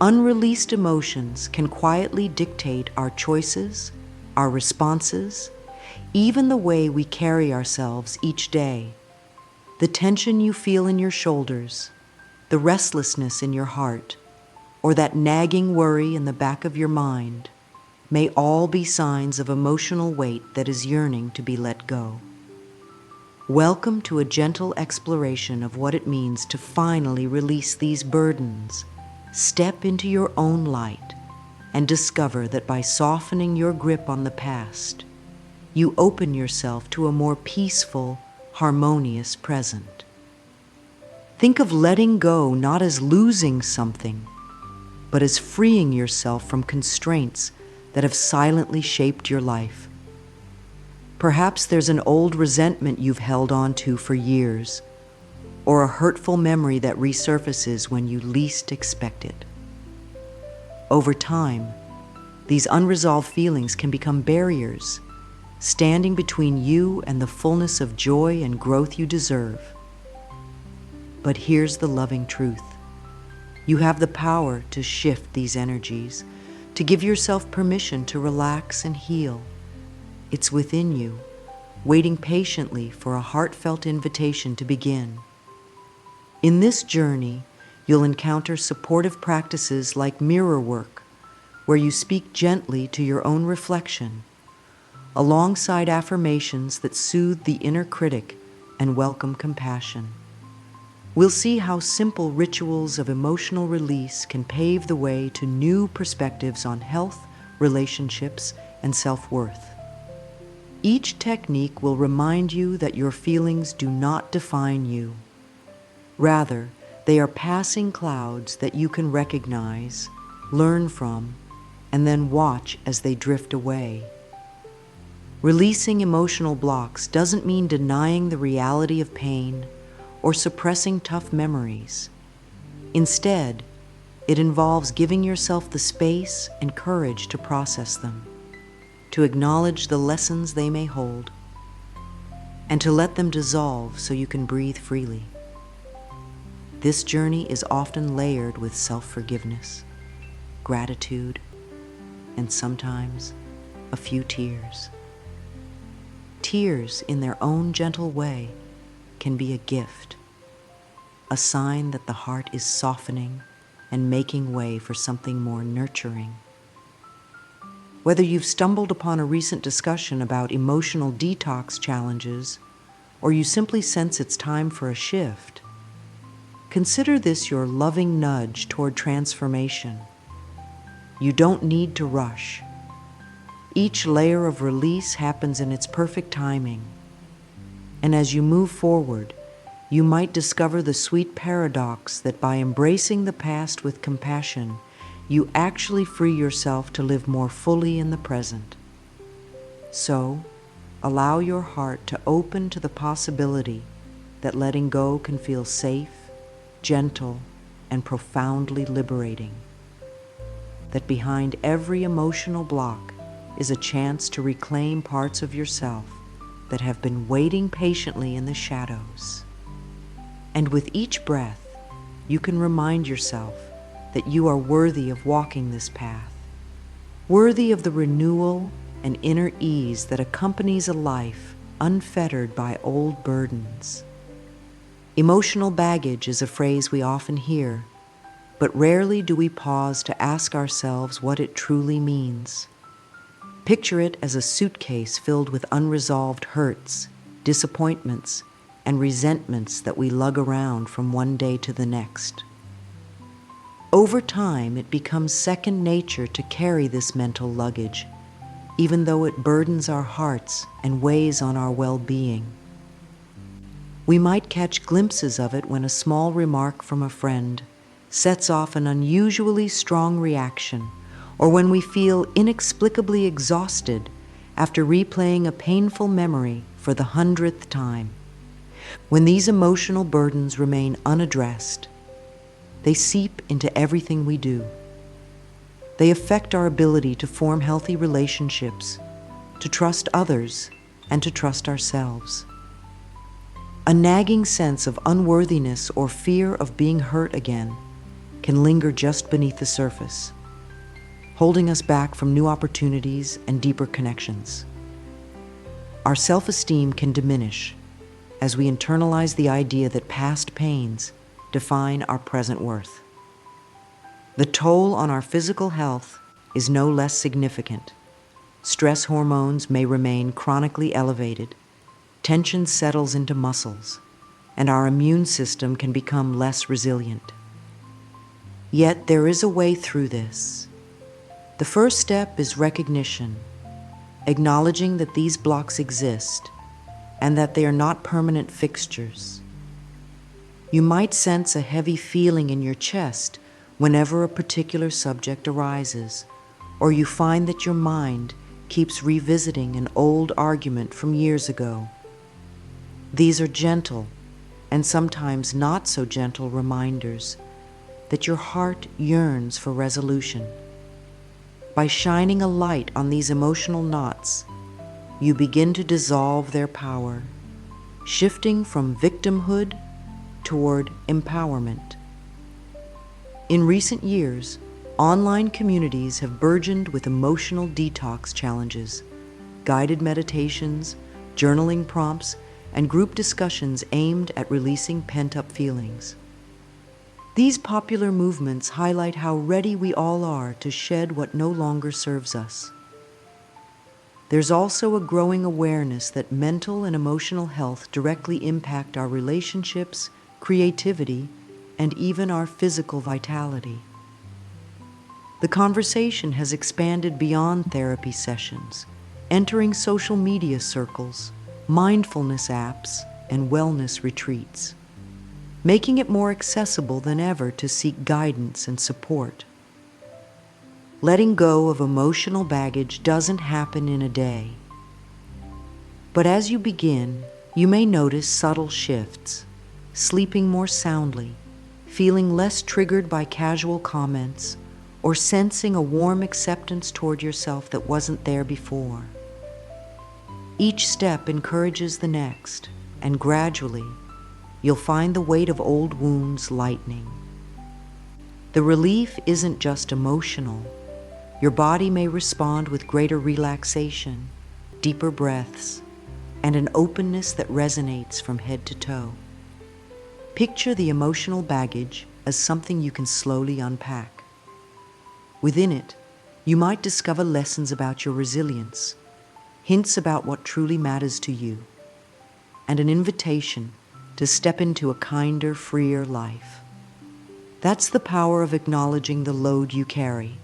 Unreleased emotions can quietly dictate our choices, our responses, even the way we carry ourselves each day. The tension you feel in your shoulders, the restlessness in your heart, or that nagging worry in the back of your mind may all be signs of emotional weight that is yearning to be let go. Welcome to a gentle exploration of what it means to finally release these burdens. Step into your own light and discover that by softening your grip on the past, you open yourself to a more peaceful, harmonious present. Think of letting go not as losing something, but as freeing yourself from constraints that have silently shaped your life. Perhaps there's an old resentment you've held on to for years, or a hurtful memory that resurfaces when you least expect it. Over time, these unresolved feelings can become barriers, standing between you and the fullness of joy and growth you deserve. But here's the loving truth. You have the power to shift these energies, to give yourself permission to relax and heal. It's within you, waiting patiently for a heartfelt invitation to begin. In this journey, you'll encounter supportive practices like mirror work, where you speak gently to your own reflection, alongside affirmations that soothe the inner critic and welcome compassion. We'll see how simple rituals of emotional release can pave the way to new perspectives on health, relationships, and self-worth. Each technique will remind you that your feelings do not define you. Rather, they are passing clouds that you can recognize, learn from, and then watch as they drift away. Releasing emotional blocks doesn't mean denying the reality of pain or suppressing tough memories. Instead, it involves giving yourself the space and courage to process them, to acknowledge the lessons they may hold, and to let them dissolve so you can breathe freely. This journey is often layered with self-forgiveness, gratitude, and sometimes a few tears. Tears, in their own gentle way, can be a gift, a sign that the heart is softening and making way for something more nurturing. Whether you've stumbled upon a recent discussion about emotional detox challenges, or you simply sense it's time for a shift, consider this your loving nudge toward transformation. You don't need to rush. Each layer of release happens in its perfect timing. And as you move forward, you might discover the sweet paradox that by embracing the past with compassion, you actually free yourself to live more fully in the present. So, allow your heart to open to the possibility that letting go can feel safe, gentle, and profoundly liberating. That behind every emotional block is a chance to reclaim parts of yourself that have been waiting patiently in the shadows. And with each breath, you can remind yourself that you are worthy of walking this path, worthy of the renewal and inner ease that accompanies a life unfettered by old burdens. Emotional baggage is a phrase we often hear, but rarely do we pause to ask ourselves what it truly means. Picture it as a suitcase filled with unresolved hurts, disappointments, and resentments that we lug around from one day to the next. Over time, it becomes second nature to carry this mental luggage, even though it burdens our hearts and weighs on our well-being. We might catch glimpses of it when a small remark from a friend sets off an unusually strong reaction, or when we feel inexplicably exhausted after replaying a painful memory for the 100th time. When these emotional burdens remain unaddressed, they seep into everything we do. They affect our ability to form healthy relationships, to trust others, and to trust ourselves. A nagging sense of unworthiness or fear of being hurt again can linger just beneath the surface, holding us back from new opportunities and deeper connections. Our self-esteem can diminish as we internalize the idea that past pains define our present worth. The toll on our physical health is no less significant. Stress hormones may remain chronically elevated, tension settles into muscles, and our immune system can become less resilient. Yet there is a way through this. The first step is recognition, acknowledging that these blocks exist and that they are not permanent fixtures. You might sense a heavy feeling in your chest whenever a particular subject arises, or you find that your mind keeps revisiting an old argument from years ago. These are gentle and sometimes not so gentle reminders that your heart yearns for resolution. By shining a light on these emotional knots, you begin to dissolve their power, shifting from victimhood toward empowerment. In recent years, online communities have burgeoned with emotional detox challenges, guided meditations, journaling prompts, and group discussions aimed at releasing pent-up feelings. These popular movements highlight how ready we all are to shed what no longer serves us. There's also a growing awareness that mental and emotional health directly impact our relationships, creativity, and even our physical vitality. The conversation has expanded beyond therapy sessions, entering social media circles, mindfulness apps, and wellness retreats, making it more accessible than ever to seek guidance and support. Letting go of emotional baggage doesn't happen in a day. But as you begin, you may notice subtle shifts, sleeping more soundly, feeling less triggered by casual comments, or sensing a warm acceptance toward yourself that wasn't there before. Each step encourages the next, and gradually, you'll find the weight of old wounds lightening. The relief isn't just emotional. Your body may respond with greater relaxation, deeper breaths, and an openness that resonates from head to toe. Picture the emotional baggage as something you can slowly unpack. Within it, you might discover lessons about your resilience, hints about what truly matters to you, and an invitation to step into a kinder, freer life. That's the power of acknowledging the load you carry.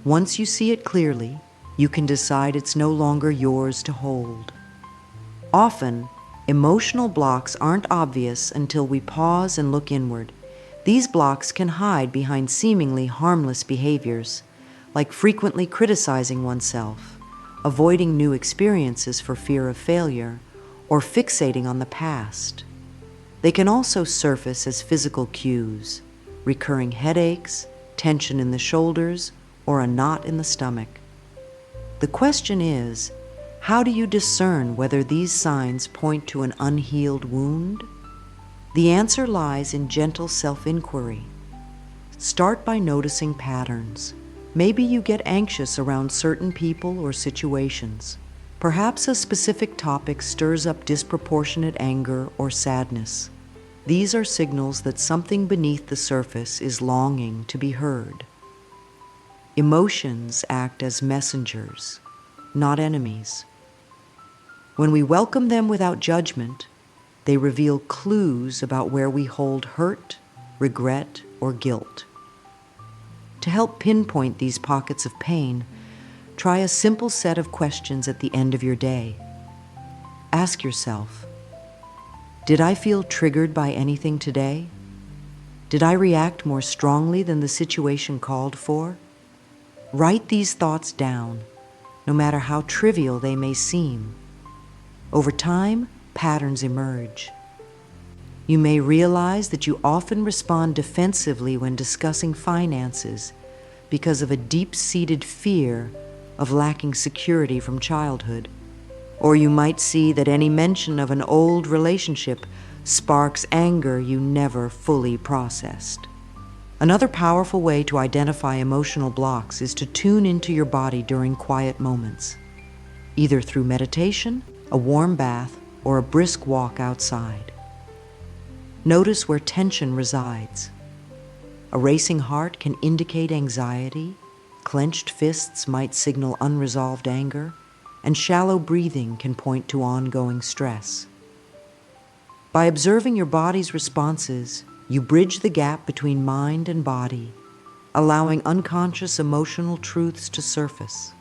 Once you see it clearly, you can decide it's no longer yours to hold. Often, emotional blocks aren't obvious until we pause and look inward. These blocks can hide behind seemingly harmless behaviors, like frequently criticizing oneself, avoiding new experiences for fear of failure, or fixating on the past. They can also surface as physical cues, recurring headaches, tension in the shoulders, or a knot in the stomach. The question is, how do you discern whether these signs point to an unhealed wound? The answer lies in gentle self-inquiry. Start by noticing patterns. Maybe you get anxious around certain people or situations. Perhaps a specific topic stirs up disproportionate anger or sadness. These are signals that something beneath the surface is longing to be heard. Emotions act as messengers, not enemies. When we welcome them without judgment, they reveal clues about where we hold hurt, regret, or guilt. To help pinpoint these pockets of pain, try a simple set of questions at the end of your day. Ask yourself, did I feel triggered by anything today? Did I react more strongly than the situation called for? Write these thoughts down, no matter how trivial they may seem. Over time, patterns emerge. You may realize that you often respond defensively when discussing finances because of a deep-seated fear of lacking security from childhood. Or you might see that any mention of an old relationship sparks anger you never fully processed. Another powerful way to identify emotional blocks is to tune into your body during quiet moments, either through meditation, a warm bath, or a brisk walk outside. Notice where tension resides. A racing heart can indicate anxiety, clenched fists might signal unresolved anger, and shallow breathing can point to ongoing stress. By observing your body's responses, you bridge the gap between mind and body, allowing unconscious emotional truths to surface.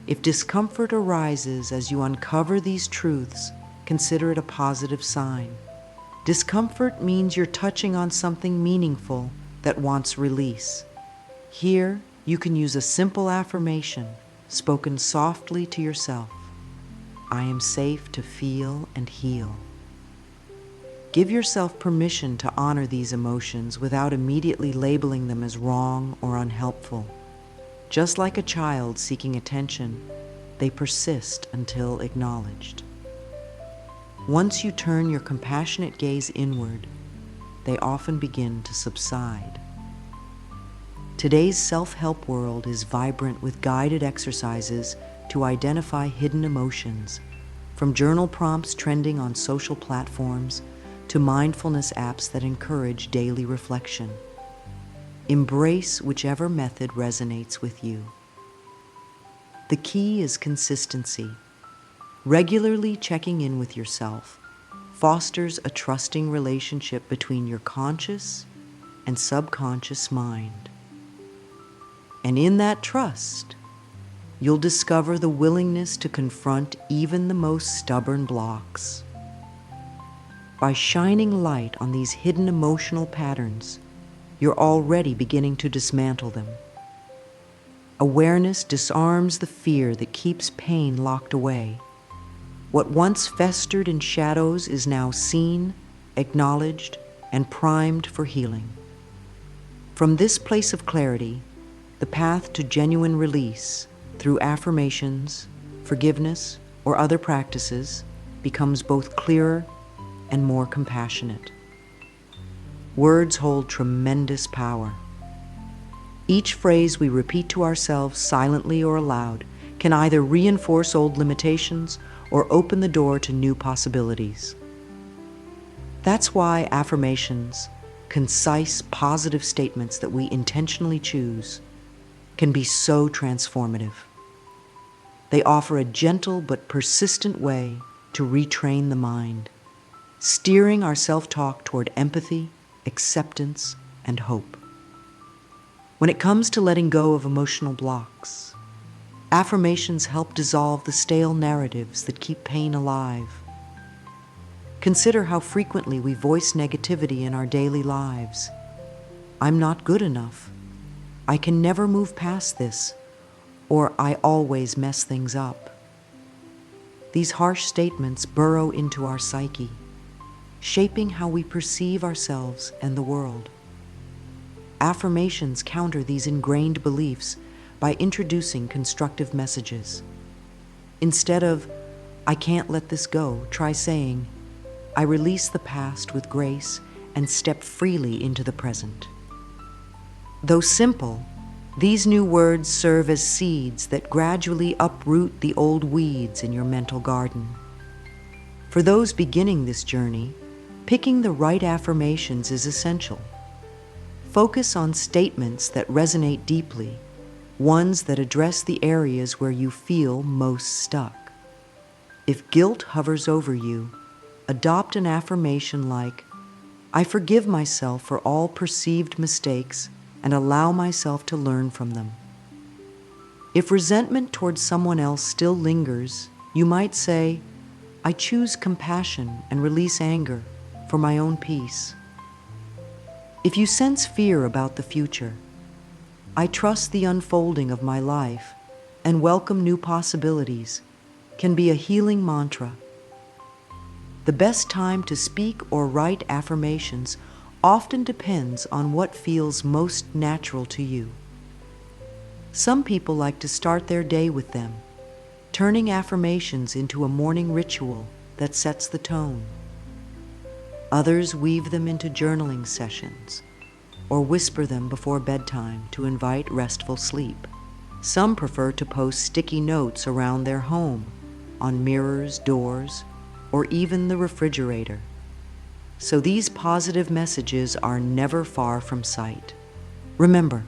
If discomfort arises as you uncover these truths, consider it a positive sign. Discomfort means you're touching on something meaningful that wants release. Here, you can use a simple affirmation spoken softly to yourself. I am safe to feel and heal. Give yourself permission to honor these emotions without immediately labeling them as wrong or unhelpful. Just like a child seeking attention, they persist until acknowledged. Once you turn your compassionate gaze inward, they often begin to subside. Today's self-help world is vibrant with guided exercises to identify hidden emotions, from journal prompts trending on social platforms to mindfulness apps that encourage daily reflection. Embrace whichever method resonates with you. The key is consistency. Regularly checking in with yourself fosters a trusting relationship between your conscious and subconscious mind. And in that trust, you'll discover the willingness to confront even the most stubborn blocks. By shining light on these hidden emotional patterns, you're already beginning to dismantle them. Awareness disarms the fear that keeps pain locked away. What once festered in shadows is now seen, acknowledged, and primed for healing. From this place of clarity, the path to genuine release through affirmations, forgiveness, or other practices becomes both clearer and more compassionate. Words hold tremendous power. Each phrase we repeat to ourselves silently or aloud can either reinforce old limitations or open the door to new possibilities. That's why affirmations, concise, positive statements that we intentionally choose, can be so transformative. They offer a gentle but persistent way to retrain the mind, steering our self-talk toward empathy, acceptance, and hope. When it comes to letting go of emotional blocks, affirmations help dissolve the stale narratives that keep pain alive. Consider how frequently we voice negativity in our daily lives. I'm not good enough. I can never move past this, or I always mess things up. These harsh statements burrow into our psyche, shaping how we perceive ourselves and the world. Affirmations counter these ingrained beliefs by introducing constructive messages. Instead of, I can't let this go, try saying, I release the past with grace and step freely into the present. Though simple, these new words serve as seeds that gradually uproot the old weeds in your mental garden. For those beginning this journey, picking the right affirmations is essential. Focus on statements that resonate deeply, ones that address the areas where you feel most stuck. If guilt hovers over you, adopt an affirmation like, I forgive myself for all perceived mistakes and allow myself to learn from them. If resentment towards someone else still lingers, you might say, I choose compassion and release anger for my own peace. If you sense fear about the future, I trust the unfolding of my life and welcome new possibilities can be a healing mantra. The best time to speak or write affirmations often depends on what feels most natural to you. Some people like to start their day with them, turning affirmations into a morning ritual that sets the tone. Others weave them into journaling sessions, or whisper them before bedtime to invite restful sleep. Some prefer to post sticky notes around their home, on mirrors, doors, or even the refrigerator. So these positive messages are never far from sight. Remember,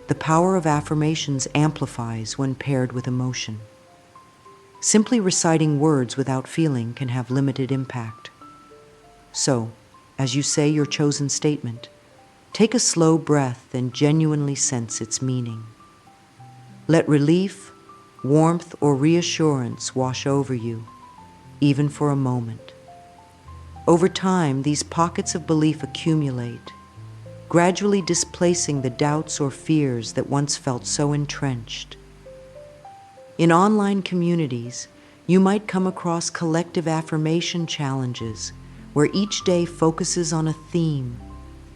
the power of affirmations amplifies when paired with emotion. Simply reciting words without feeling can have limited impact. So, as you say your chosen statement, take a slow breath and genuinely sense its meaning. Let relief, warmth, or reassurance wash over you, even for a moment. Over time, these pockets of belief accumulate, gradually displacing the doubts or fears that once felt so entrenched. In online communities, you might come across collective affirmation challenges where each day focuses on a theme,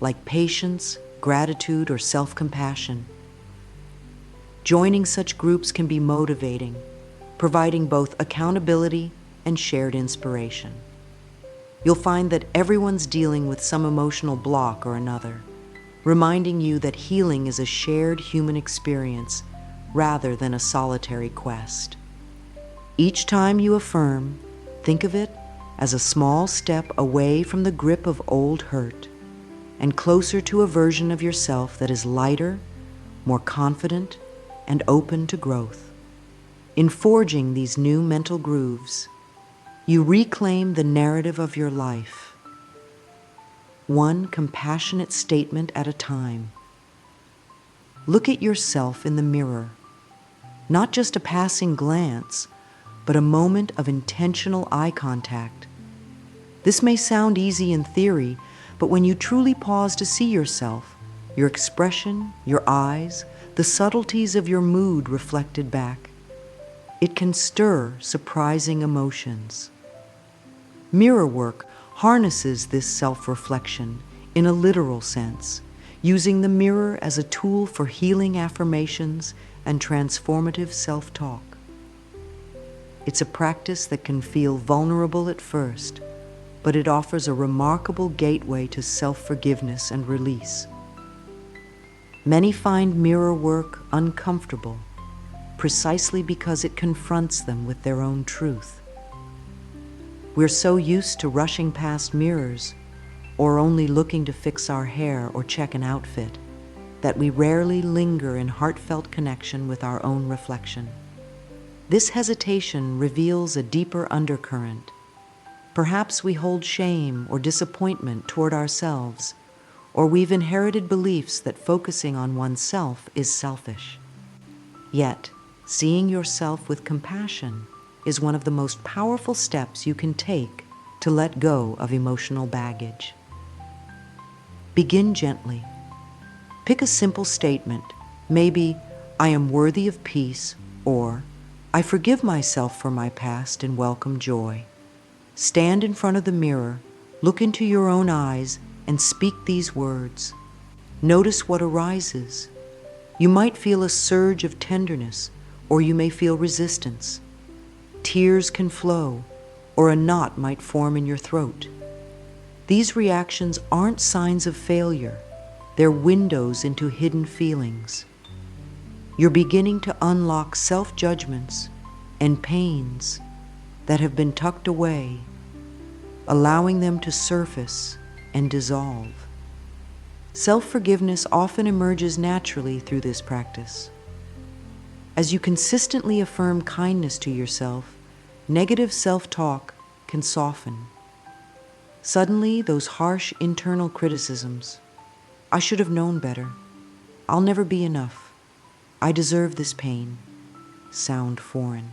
like patience, gratitude, or self-compassion. Joining such groups can be motivating, providing both accountability and shared inspiration. You'll find that everyone's dealing with some emotional block or another, reminding you that healing is a shared human experience rather than a solitary quest. Each time you affirm, think of it as a small step away from the grip of old hurt and closer to a version of yourself that is lighter, more confident, and open to growth. In forging these new mental grooves, you reclaim the narrative of your life, one compassionate statement at a time. Look at yourself in the mirror, not just a passing glance, but a moment of intentional eye contact. This may sound easy in theory, but when you truly pause to see yourself, your expression, your eyes, the subtleties of your mood reflected back, it can stir surprising emotions. Mirror work harnesses this self-reflection in a literal sense, using the mirror as a tool for healing affirmations and transformative self-talk. It's a practice that can feel vulnerable at first, but it offers a remarkable gateway to self-forgiveness and release. Many find mirror work uncomfortable, precisely because it confronts them with their own truth. We're so used to rushing past mirrors, or only looking to fix our hair or check an outfit, that we rarely linger in heartfelt connection with our own reflection. This hesitation reveals a deeper undercurrent. Perhaps we hold shame or disappointment toward ourselves, or we've inherited beliefs that focusing on oneself is selfish. Yet, seeing yourself with compassion is one of the most powerful steps you can take to let go of emotional baggage. Begin gently. Pick a simple statement, maybe, "I am worthy of peace," or "I forgive myself for my past and welcome joy." Stand in front of the mirror, look into your own eyes, and speak these words. Notice what arises. You might feel a surge of tenderness, or you may feel resistance. Tears can flow, or a knot might form in your throat. These reactions aren't signs of failure. They're windows into hidden feelings. You're beginning to unlock self-judgments and pains that have been tucked away, allowing them to surface and dissolve. Self-forgiveness often emerges naturally through this practice. As you consistently affirm kindness to yourself, negative self-talk can soften. Suddenly, those harsh internal criticisms, "I should have known better," "I'll never be enough," "I deserve this pain," sound foreign.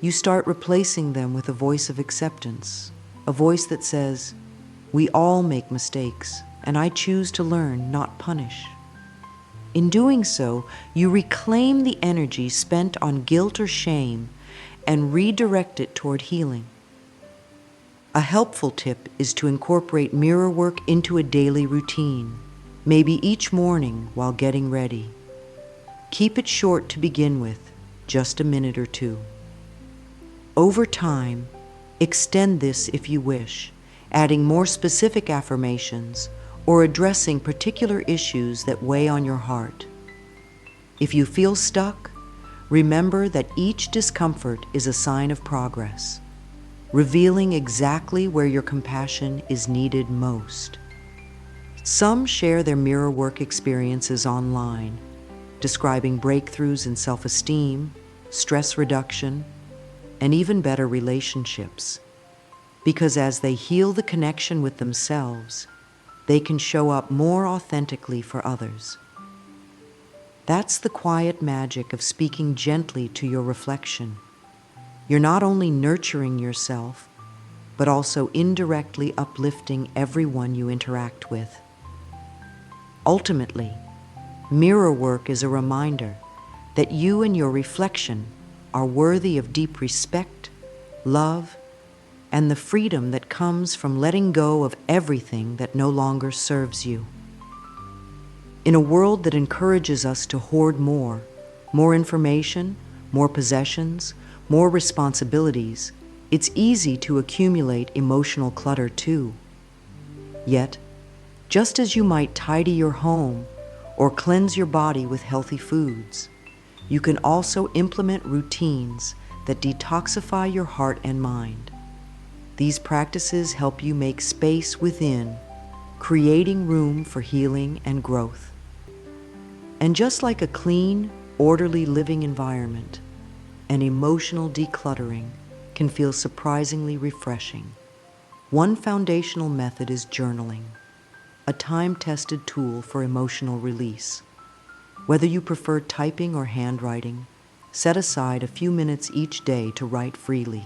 You start replacing them with a voice of acceptance, a voice that says, "We all make mistakes, and I choose to learn, not punish." In doing so, you reclaim the energy spent on guilt or shame and redirect it toward healing. A helpful tip is to incorporate mirror work into a daily routine, maybe each morning while getting ready. Keep it short to begin with, just a minute or two. Over time, extend this if you wish, adding more specific affirmations or addressing particular issues that weigh on your heart. If you feel stuck, remember that each discomfort is a sign of progress, revealing exactly where your compassion is needed most. Some share their mirror work experiences online, describing breakthroughs in self-esteem, stress reduction, and even better relationships. Because as they heal the connection with themselves, they can show up more authentically for others. That's the quiet magic of speaking gently to your reflection. You're not only nurturing yourself, but also indirectly uplifting everyone you interact with. Ultimately, mirror work is a reminder that you and your reflection are worthy of deep respect, love, and the freedom that comes from letting go of everything that no longer serves you. In a world that encourages us to hoard more information, more possessions, more responsibilities, it's easy to accumulate emotional clutter too. Yet, just as you might tidy your home or cleanse your body with healthy foods, you can also implement routines that detoxify your heart and mind. These practices help you make space within, creating room for healing and growth. And just like a clean, orderly living environment, an emotional decluttering can feel surprisingly refreshing. One foundational method is journaling, a time-tested tool for emotional release. Whether you prefer typing or handwriting, set aside a few minutes each day to write freely.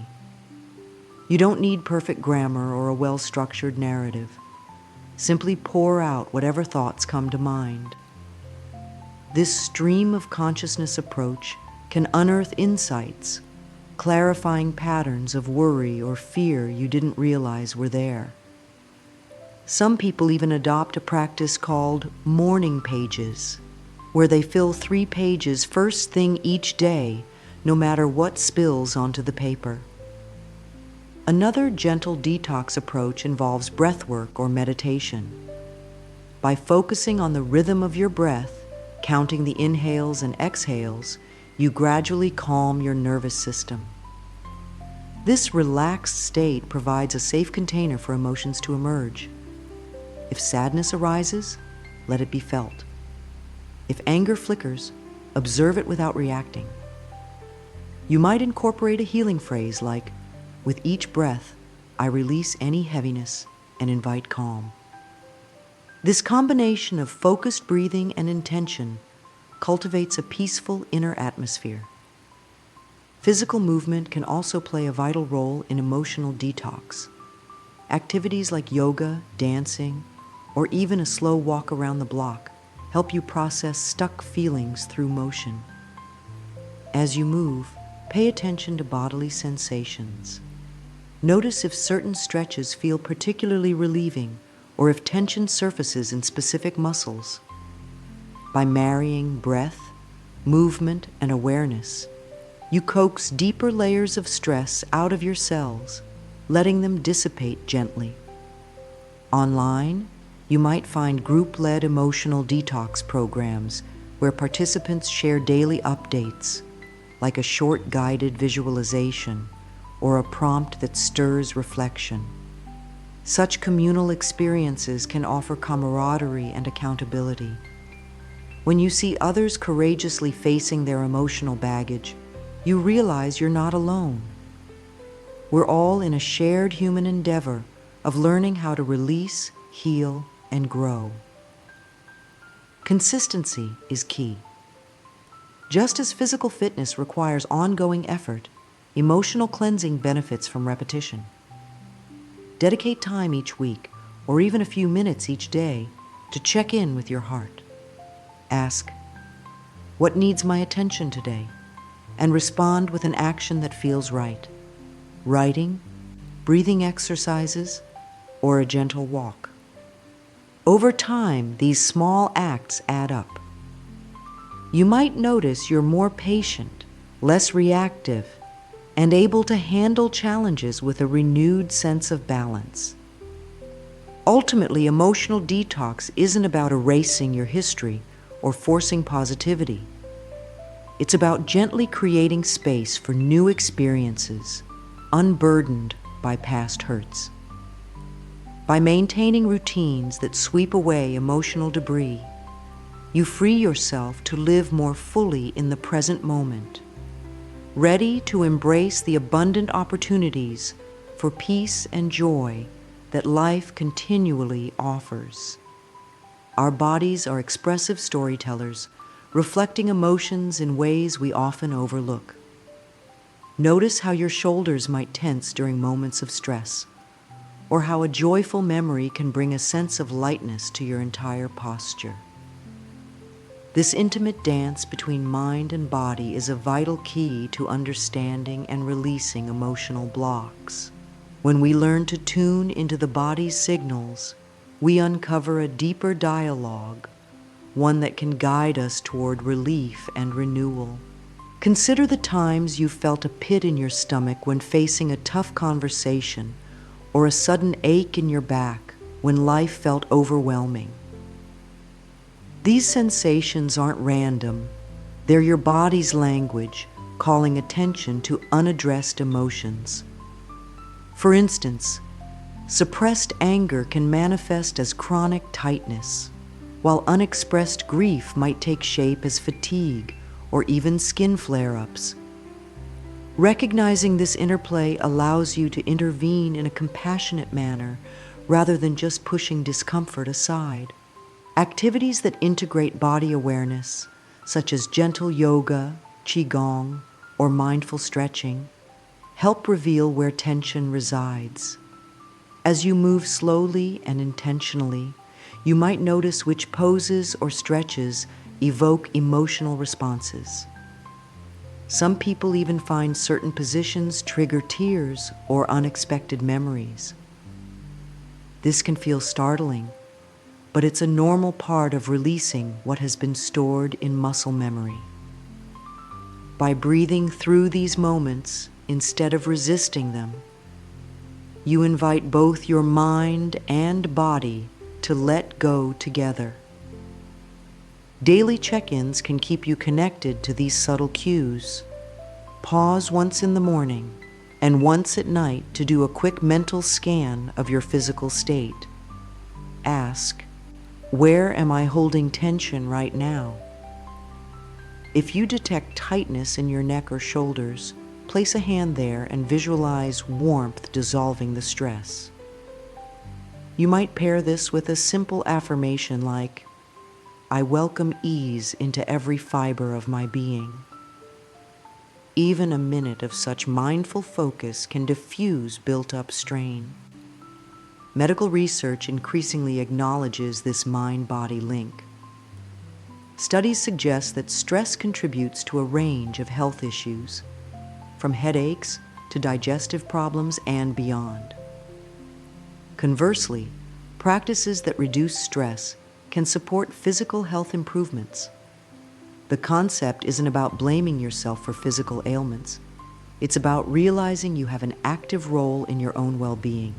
You don't need perfect grammar or a well-structured narrative. Simply pour out whatever thoughts come to mind. This stream of consciousness approach can unearth insights, clarifying patterns of worry or fear you didn't realize were there. Some people even adopt a practice called morning pages, where they fill 3 pages first thing each day, no matter what spills onto the paper. Another gentle detox approach involves breath work or meditation. By focusing on the rhythm of your breath, counting the inhales and exhales, you gradually calm your nervous system. This relaxed state provides a safe container for emotions to emerge. If sadness arises, let it be felt. If anger flickers, observe it without reacting. You might incorporate a healing phrase like, "With each breath, I release any heaviness and invite calm." This combination of focused breathing and intention cultivates a peaceful inner atmosphere. Physical movement can also play a vital role in emotional detox. Activities like yoga, dancing, or even a slow walk around the block help you process stuck feelings through motion. As you move, pay attention to bodily sensations. Notice if certain stretches feel particularly relieving or if tension surfaces in specific muscles. By marrying breath, movement, and awareness, you coax deeper layers of stress out of your cells, letting them dissipate gently. Online, you might find group-led emotional detox programs where participants share daily updates, like a short guided visualization or a prompt that stirs reflection. Such communal experiences can offer camaraderie and accountability. When you see others courageously facing their emotional baggage, you realize you're not alone. We're all in a shared human endeavor of learning how to release, heal, and grow. Consistency is key. Just as physical fitness requires ongoing effort, emotional cleansing benefits from repetition. Dedicate time each week, or even a few minutes each day, to check in with your heart. Ask, "What needs my attention today?" and respond with an action that feels right. Writing, breathing exercises, or a gentle walk. Over time, these small acts add up. You might notice you're more patient, less reactive, and able to handle challenges with a renewed sense of balance. Ultimately, emotional detox isn't about erasing your history or forcing positivity. It's about gently creating space for new experiences, unburdened by past hurts. By maintaining routines that sweep away emotional debris, you free yourself to live more fully in the present moment, ready to embrace the abundant opportunities for peace and joy that life continually offers. Our bodies are expressive storytellers, reflecting emotions in ways we often overlook. Notice how your shoulders might tense during moments of stress, or how a joyful memory can bring a sense of lightness to your entire posture. This intimate dance between mind and body is a vital key to understanding and releasing emotional blocks. When we learn to tune into the body's signals, we uncover a deeper dialogue, one that can guide us toward relief and renewal. Consider the times you felt a pit in your stomach when facing a tough conversation, or a sudden ache in your back when life felt overwhelming. These sensations aren't random. They're your body's language, calling attention to unaddressed emotions. For instance, suppressed anger can manifest as chronic tightness, while unexpressed grief might take shape as fatigue or even skin flare-ups. Recognizing this interplay allows you to intervene in a compassionate manner rather than just pushing discomfort aside. Activities that integrate body awareness, such as gentle yoga, qigong, or mindful stretching, help reveal where tension resides. As you move slowly and intentionally, you might notice which poses or stretches evoke emotional responses. Some people even find certain positions trigger tears or unexpected memories. This can feel startling, but it's a normal part of releasing what has been stored in muscle memory. By breathing through these moments instead of resisting them, you invite both your mind and body to let go together. Daily check-ins can keep you connected to these subtle cues. Pause once in the morning and once at night to do a quick mental scan of your physical state. Ask, where am I holding tension right now? If you detect tightness in your neck or shoulders, place a hand there and visualize warmth dissolving the stress. You might pair this with a simple affirmation like, I welcome ease into every fiber of my being. Even a minute of such mindful focus can diffuse built-up strain. Medical research increasingly acknowledges this mind-body link. Studies suggest that stress contributes to a range of health issues, from headaches to digestive problems and beyond. Conversely, practices that reduce stress can support physical health improvements. The concept isn't about blaming yourself for physical ailments. It's about realizing you have an active role in your own well-being.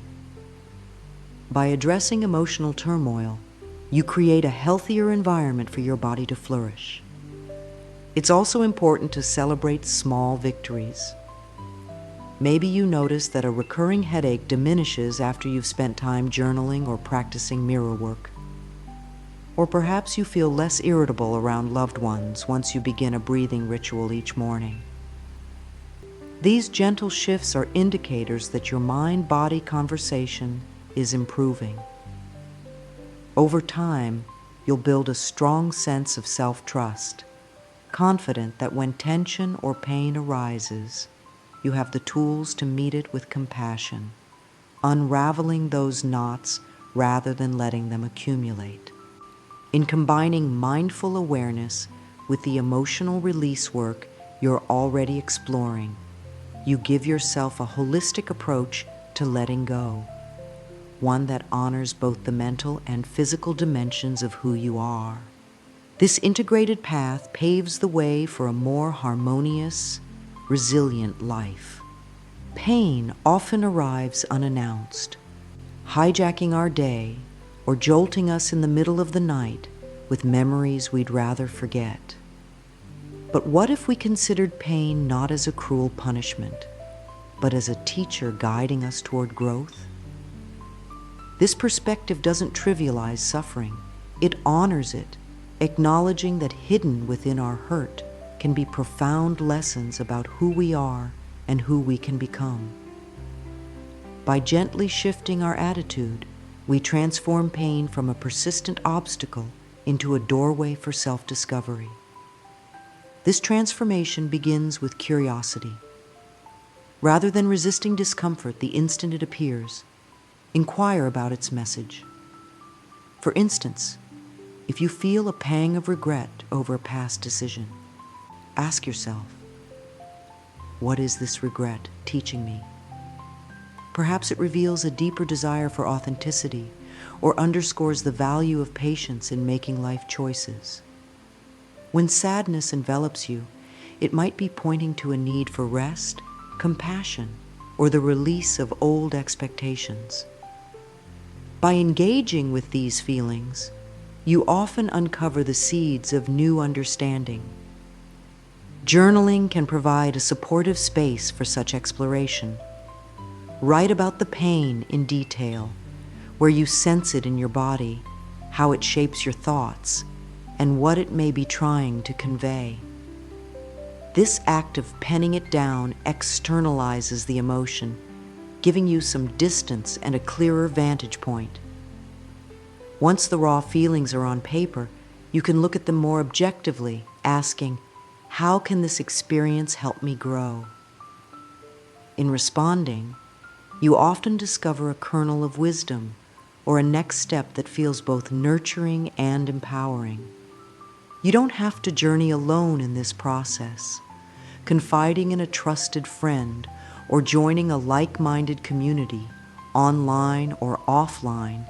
By addressing emotional turmoil, you create a healthier environment for your body to flourish. It's also important to celebrate small victories. Maybe you notice that a recurring headache diminishes after you've spent time journaling or practicing mirror work. Or perhaps you feel less irritable around loved ones once you begin a breathing ritual each morning. These gentle shifts are indicators that your mind-body conversation is improving. Over time, you'll build a strong sense of self-trust, confident that when tension or pain arises, you have the tools to meet it with compassion, unraveling those knots rather than letting them accumulate. In combining mindful awareness with the emotional release work you're already exploring, you give yourself a holistic approach to letting go, one that honors both the mental and physical dimensions of who you are. This integrated path paves the way for a more harmonious, resilient life. Pain often arrives unannounced. hijacking our day or jolting us in the middle of the night with memories we'd rather forget. But what if we considered pain not as a cruel punishment, but as a teacher guiding us toward growth? This perspective doesn't trivialize suffering. It honors it, acknowledging that hidden within our hurt can be profound lessons about who we are and who we can become. By gently shifting our attitude, we transform pain from a persistent obstacle into a doorway for self-discovery. This transformation begins with curiosity. Rather than resisting discomfort the instant it appears, inquire about its message. For instance, if you feel a pang of regret over a past decision, ask yourself, what is this regret teaching me? Perhaps it reveals a deeper desire for authenticity or underscores the value of patience in making life choices. When sadness envelops you, it might be pointing to a need for rest, compassion, or the release of old expectations. By engaging with these feelings, you often uncover the seeds of new understanding. Journaling can provide a supportive space for such exploration. Write about the pain in detail, where you sense it in your body, how it shapes your thoughts, and what it may be trying to convey. This act of penning it down externalizes the emotion, giving you some distance and a clearer vantage point. Once the raw feelings are on paper, you can look at them more objectively, asking, how can this experience help me grow? In responding, you often discover a kernel of wisdom or a next step that feels both nurturing and empowering. You don't have to journey alone in this process. Confiding in a trusted friend or joining a like-minded community, online or offline,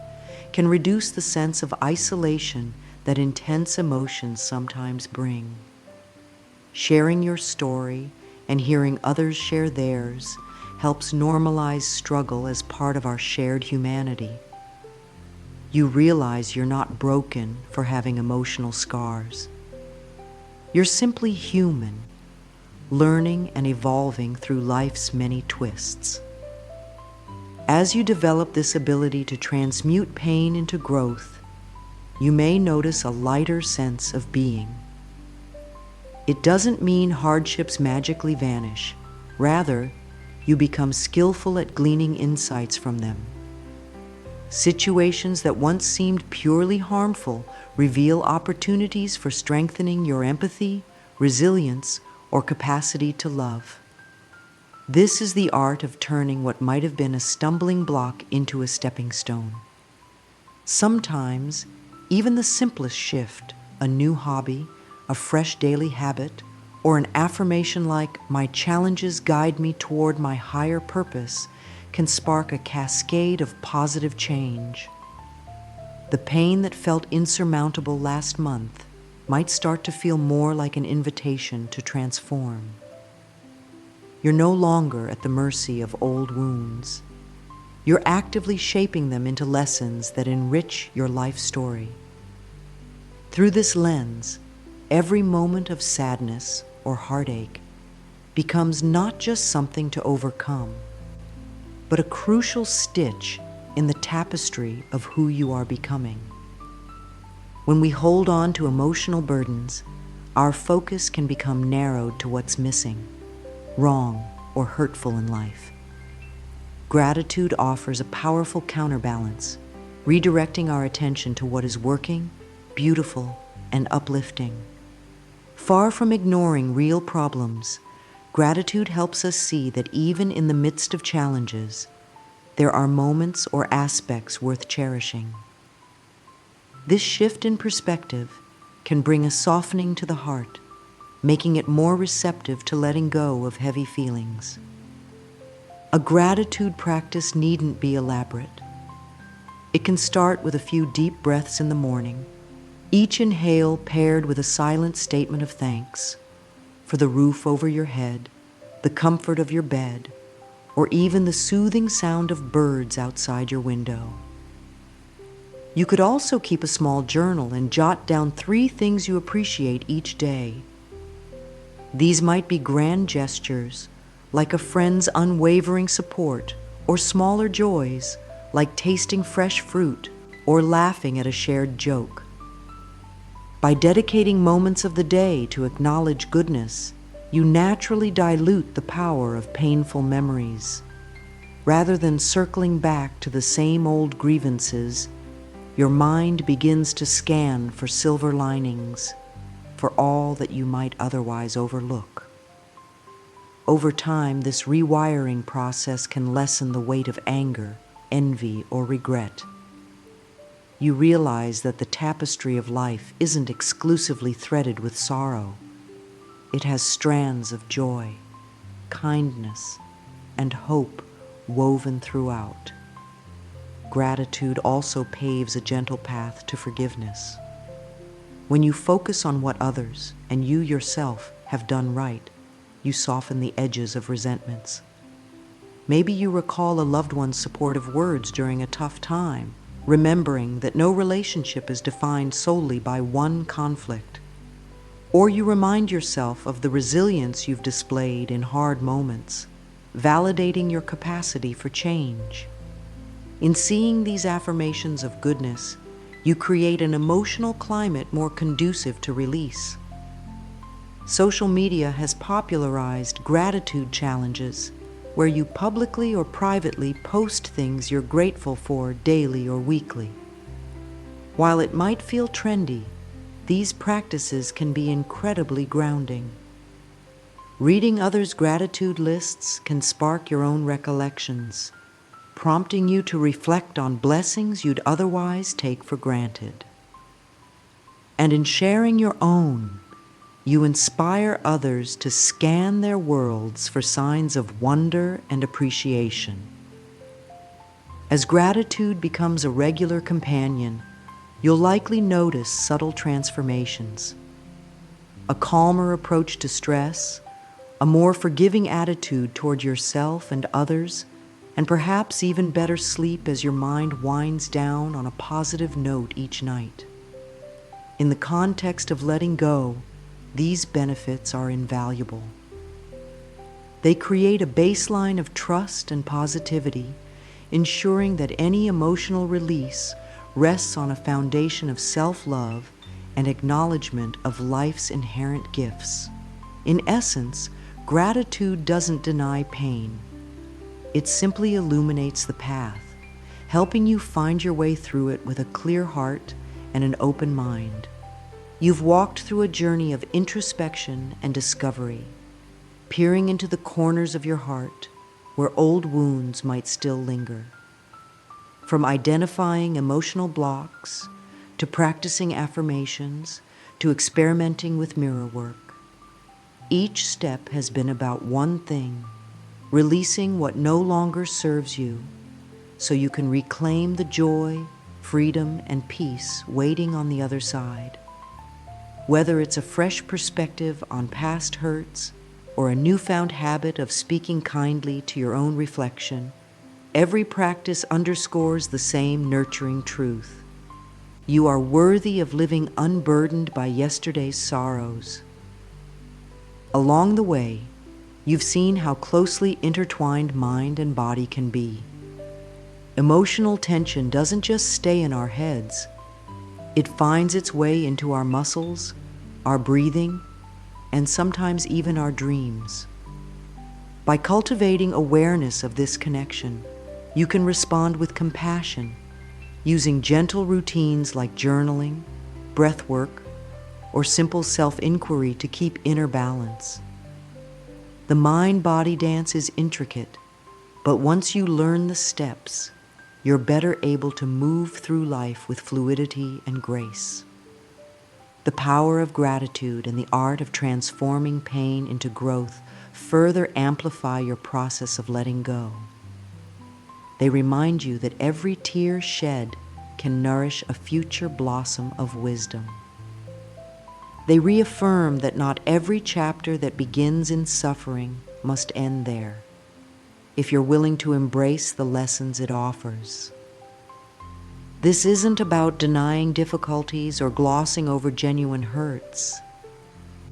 can reduce the sense of isolation that intense emotions sometimes bring. Sharing your story and hearing others share theirs helps normalize struggle as part of our shared humanity. You realize you're not broken for having emotional scars. You're simply human, learning and evolving through life's many twists. As you develop this ability to transmute pain into growth, you may notice a lighter sense of being. It doesn't mean hardships magically vanish. Rather, you become skillful at gleaning insights from them. Situations that once seemed purely harmful reveal opportunities for strengthening your empathy, resilience, or capacity to love. This is the art of turning what might have been a stumbling block into a stepping stone. Sometimes, even the simplest shift, a new hobby, a fresh daily habit, or an affirmation like, "My challenges guide me toward my higher purpose," can spark a cascade of positive change. The pain that felt insurmountable last month might start to feel more like an invitation to transform. You're no longer at the mercy of old wounds. You're actively shaping them into lessons that enrich your life story. Through this lens, every moment of sadness or heartache becomes not just something to overcome, but a crucial stitch in the tapestry of who you are becoming. When we hold on to emotional burdens, our focus can become narrowed to what's missing, wrong, or hurtful in life. Gratitude offers a powerful counterbalance, redirecting our attention to what is working, beautiful, and uplifting. Far from ignoring real problems, gratitude helps us see that even in the midst of challenges, there are moments or aspects worth cherishing. This shift in perspective can bring a softening to the heart, making it more receptive to letting go of heavy feelings. A gratitude practice needn't be elaborate. It can start with a few deep breaths in the morning, each inhale paired with a silent statement of thanks for the roof over your head, the comfort of your bed, or even the soothing sound of birds outside your window. You could also keep a small journal and jot down 3 things you appreciate each day. These might be grand gestures, like a friend's unwavering support, or smaller joys, like tasting fresh fruit or laughing at a shared joke. By dedicating moments of the day to acknowledge goodness, you naturally dilute the power of painful memories. Rather than circling back to the same old grievances, your mind begins to scan for silver linings, for all that you might otherwise overlook. Over time, this rewiring process can lessen the weight of anger, envy, or regret. You realize that the tapestry of life isn't exclusively threaded with sorrow. It has strands of joy, kindness, and hope woven throughout. Gratitude also paves a gentle path to forgiveness. When you focus on what others and you yourself have done right, you soften the edges of resentments. Maybe you recall a loved one's supportive words during a tough time, remembering that no relationship is defined solely by one conflict. Or you remind yourself of the resilience you've displayed in hard moments, validating your capacity for change. In seeing these affirmations of goodness, you create an emotional climate more conducive to release. Social media has popularized gratitude challenges, where you publicly or privately post things you're grateful for daily or weekly. While it might feel trendy, these practices can be incredibly grounding. Reading others' gratitude lists can spark your own recollections, prompting you to reflect on blessings you'd otherwise take for granted. And in sharing your own, you inspire others to scan their worlds for signs of wonder and appreciation. As gratitude becomes a regular companion, you'll likely notice subtle transformations. A calmer approach to stress, a more forgiving attitude toward yourself and others, and perhaps even better sleep as your mind winds down on a positive note each night. In the context of letting go, these benefits are invaluable. They create a baseline of trust and positivity, ensuring that any emotional release rests on a foundation of self-love and acknowledgement of life's inherent gifts. In essence, gratitude doesn't deny pain. It simply illuminates the path, helping you find your way through it with a clear heart and an open mind. You've walked through a journey of introspection and discovery, peering into the corners of your heart where old wounds might still linger. From identifying emotional blocks, to practicing affirmations, to experimenting with mirror work, each step has been about one thing: releasing what no longer serves you, so you can reclaim the joy, freedom, and peace waiting on the other side. Whether it's a fresh perspective on past hurts or a newfound habit of speaking kindly to your own reflection, every practice underscores the same nurturing truth. You are worthy of living unburdened by yesterday's sorrows. Along the way, you've seen how closely intertwined mind and body can be. Emotional tension doesn't just stay in our heads. It finds its way into our muscles, our breathing, and sometimes even our dreams. By cultivating awareness of this connection, you can respond with compassion, using gentle routines like journaling, breath work, or simple self-inquiry to keep inner balance. The mind-body dance is intricate, but once you learn the steps, you're better able to move through life with fluidity and grace. The power of gratitude and the art of transforming pain into growth further amplify your process of letting go. They remind you that every tear shed can nourish a future blossom of wisdom. They reaffirm that not every chapter that begins in suffering must end there. if you're willing to embrace the lessons it offers. This isn't about denying difficulties or glossing over genuine hurts.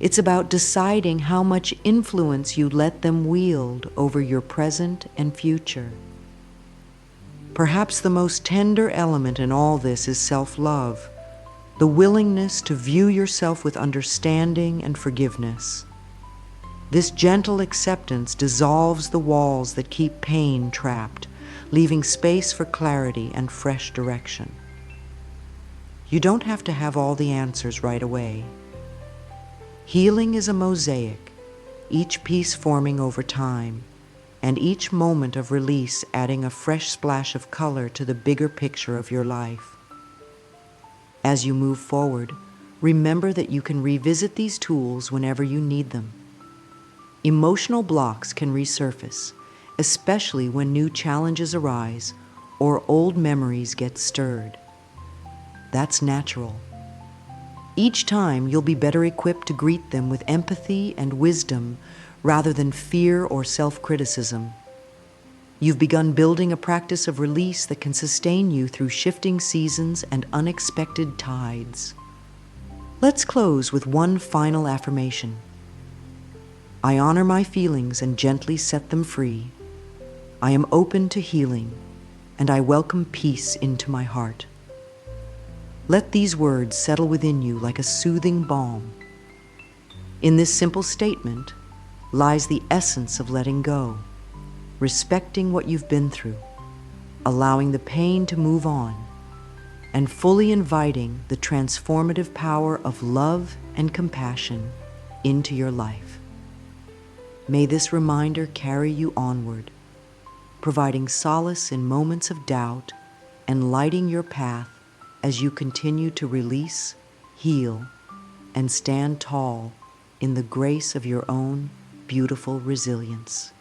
It's about deciding how much influence you let them wield over your present and future. Perhaps the most tender element in all this is self-love, the willingness to view yourself with understanding and forgiveness. This gentle acceptance dissolves the walls that keep pain trapped, leaving space for clarity and fresh direction. You don't have to have all the answers right away. Healing is a mosaic, each piece forming over time, and each moment of release adding a fresh splash of color to the bigger picture of your life. As you move forward, remember that you can revisit these tools whenever you need them. Emotional blocks can resurface, especially when new challenges arise or old memories get stirred. That's natural. Each time you'll be better equipped to greet them with empathy and wisdom rather than fear or self-criticism. You've begun building a practice of release that can sustain you through shifting seasons and unexpected tides. Let's close with one final affirmation. I honor my feelings and gently set them free. I am open to healing, and I welcome peace into my heart. Let these words settle within you like a soothing balm. In this simple statement lies the essence of letting go, respecting what you've been through, allowing the pain to move on, and fully inviting the transformative power of love and compassion into your life. May this reminder carry you onward, providing solace in moments of doubt and lighting your path as you continue to release, heal, and stand tall in the grace of your own beautiful resilience.